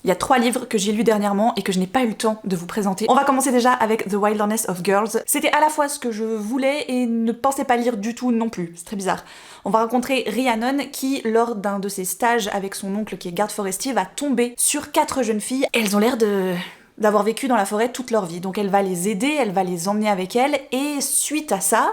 Il y a 3 livres que j'ai lus dernièrement et que je n'ai pas eu le temps de vous présenter. On va commencer déjà avec The Wilderness of Girls. C'était à la fois ce que je voulais et ne pensais pas lire du tout non plus. C'est très bizarre. On va rencontrer Rhiannon qui, lors d'un de ses stages avec son oncle qui est garde forestier, va tomber sur 4 jeunes filles. Elles ont l'air d'avoir vécu dans la forêt toute leur vie. Donc elle va les aider, elle va les emmener avec elle, et suite à ça,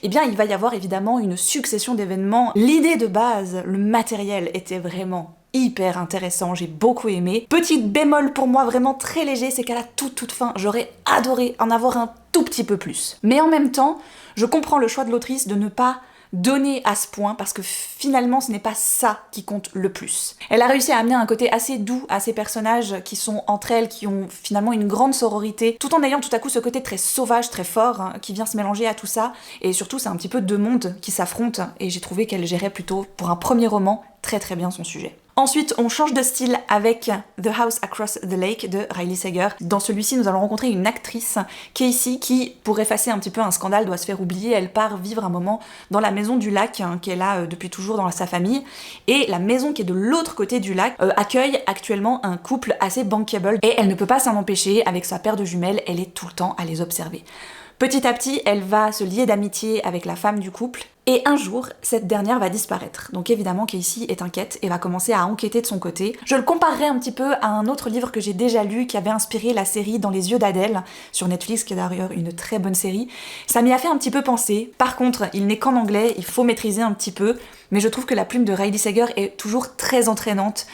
eh bien il va y avoir évidemment une succession d'événements. L'idée de base, le matériel était vraiment hyper intéressant, j'ai beaucoup aimé. Petite bémol pour moi vraiment très léger, c'est qu'à la toute fin, j'aurais adoré en avoir un tout petit peu plus. Mais en même temps, je comprends le choix de l'autrice de ne pas donner à ce point, parce que finalement ce n'est pas ça qui compte le plus. Elle a réussi à amener un côté assez doux à ces personnages qui sont entre elles, qui ont finalement une grande sororité, tout en ayant tout à coup ce côté très sauvage, très fort, hein, qui vient se mélanger à tout ça, et surtout c'est un petit peu deux mondes qui s'affrontent, et j'ai trouvé qu'elle gérait plutôt, pour un premier roman, très bien son sujet. Ensuite, on change de style avec The House Across the Lake de Riley Sager. Dans celui-ci, nous allons rencontrer une actrice, Casey, qui, pour effacer un petit peu un scandale, doit se faire oublier. Elle part vivre un moment dans la maison du lac, hein, qu'elle a depuis toujours dans sa famille. Et la maison qui est de l'autre côté du lac accueille actuellement un couple assez bankable. Et elle ne peut pas s'en empêcher, avec sa paire de jumelles, elle est tout le temps à les observer. Petit à petit, elle va se lier d'amitié avec la femme du couple, et un jour, cette dernière va disparaître. Donc évidemment, Casey est inquiète et va commencer à enquêter de son côté. Je le comparerai un petit peu à un autre livre que j'ai déjà lu, qui avait inspiré la série Dans les yeux d'Adèle, sur Netflix, qui est d'ailleurs une très bonne série. Ça m'y a fait un petit peu penser. Par contre, il n'est qu'en anglais, il faut maîtriser un petit peu, mais je trouve que la plume de Riley Sager est toujours très entraînante.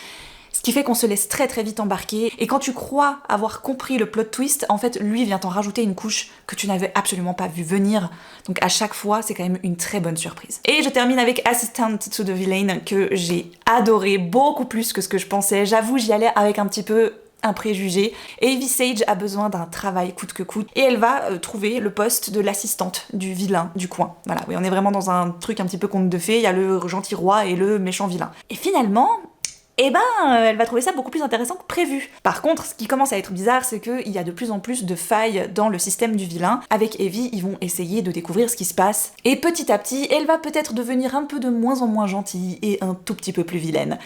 Ce qui fait qu'on se laisse très vite embarquer, et quand tu crois avoir compris le plot twist, en fait lui vient t'en rajouter une couche que tu n'avais absolument pas vu venir, donc à chaque fois c'est quand même une très bonne surprise. Et je termine avec Assistant to the Villain, que j'ai adoré beaucoup plus que ce que je pensais. J'avoue, j'y allais avec un petit peu un préjugé. Evie Sage a besoin d'un travail coûte que coûte, et elle va trouver le poste de l'assistante du vilain du coin. Voilà, oui, on est vraiment dans un truc un petit peu conte de fées, il y a le gentil roi et le méchant vilain. Et finalement, eh ben, elle va trouver ça beaucoup plus intéressant que prévu. Par contre, ce qui commence à être bizarre, c'est qu'il y a de plus en plus de failles dans le système du vilain. Avec Evie, ils vont essayer de découvrir ce qui se passe, et petit à petit, elle va peut-être devenir un peu de moins en moins gentille et un tout petit peu plus vilaine.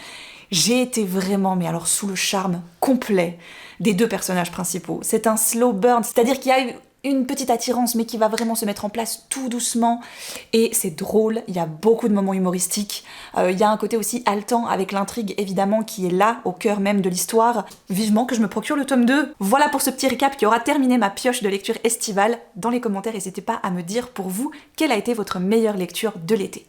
J'ai été vraiment, mais alors sous le charme complet des 2 personnages principaux. C'est un slow burn, c'est-à-dire qu'il y a eu une petite attirance, mais qui va vraiment se mettre en place tout doucement, et c'est drôle, il y a beaucoup de moments humoristiques, il y a un côté aussi haletant avec l'intrigue évidemment qui est là, au cœur même de l'histoire. Vivement que je me procure le tome 2. Voilà pour ce petit récap qui aura terminé ma pioche de lecture estivale. Dans les commentaires, n'hésitez pas à me dire pour vous quelle a été votre meilleure lecture de l'été.